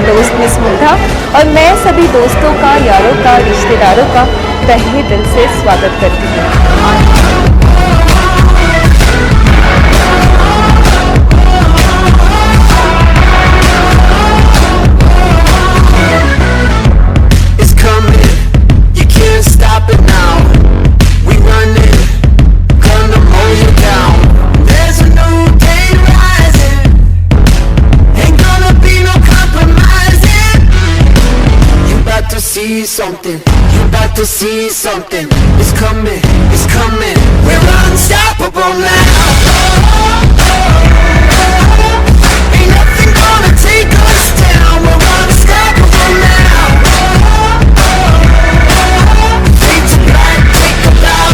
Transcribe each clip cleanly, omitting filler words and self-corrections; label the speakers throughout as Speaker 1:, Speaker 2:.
Speaker 1: दोस्त मिस मुग्धा और मैं सभी दोस्तों का, यारों का, रिश्तेदारों का तहे दिल से स्वागत करती हूँ।
Speaker 2: See something, you about to see something. It's coming, it's coming. We're unstoppable now. Ain't nothing gonna take us down. We're unstoppable now. Fade to black, take a bow.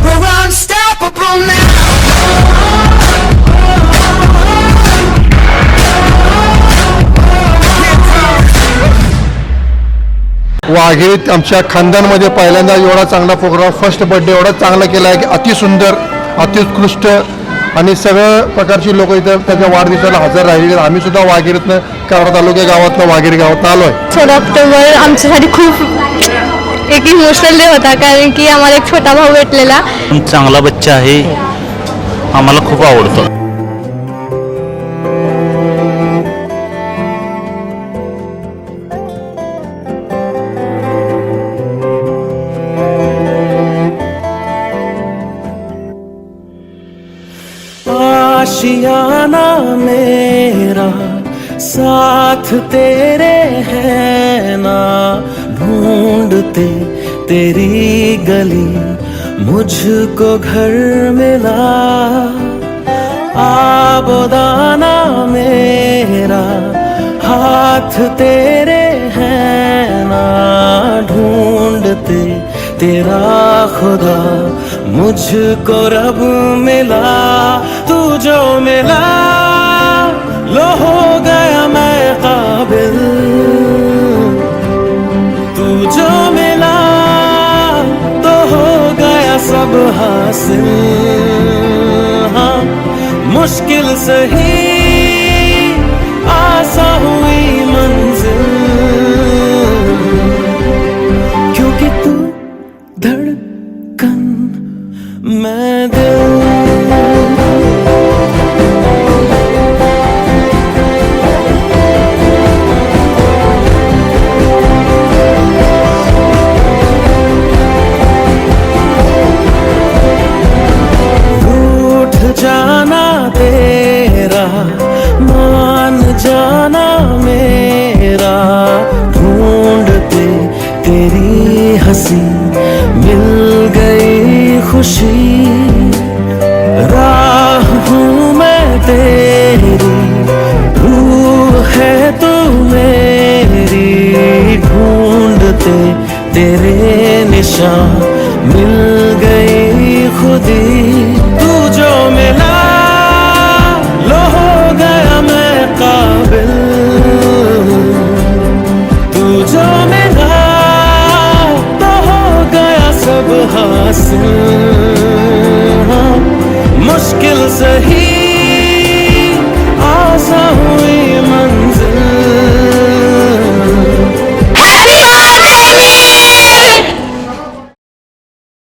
Speaker 2: We're unstoppable now.
Speaker 3: वाघेरीत आमच्या खानदानमध्ये पहिल्यांदा एवढा चांगला programme, first birthday एवढा चांगला केला आहे की अतिसुंदर, अतिउत्कृष्ट आणि सगळ्या प्रकारची लोक इथं त्याच्या वाढदिवसाला हजर राहिलेले. आम्ही सुद्धा वाघेरीतनं कराड तालुक्या गावातनं वाघेरी गावात आलो आहे.
Speaker 1: 16 ऑक्टोबर आमच्यासाठी खूप एक इमोशनल डे होता, कारण की आम्हाला एक छोटा भाऊ भेटलेला.
Speaker 4: चांगला बच्चा आहे, आम्हाला खूप आवडतो.
Speaker 5: आशियाना मेरा साथ तेरे है ना, ढूंढते तेरी गली मुझको घर मिला. आबोदाना मेरा हाथ तेरे है ना, ढूंढते तेरा खुदा मुझको रब मिला. तू जो मिला लो हो गया मैं काबिल, तू जो मिला तो हो गया सब हासिल. हाँ मुश्किल सही आसा हुई मंजिल, क्योंकि तू धड़कन मैं दिल. जाना तेरा मान जाना मेरा, ढूंढते तेरी हंसी मिल गई खुशी. राह हूँ मैं तेरी, रूह है तू मेरी, ढूंढते तेरे निशान मिल गई खुदी.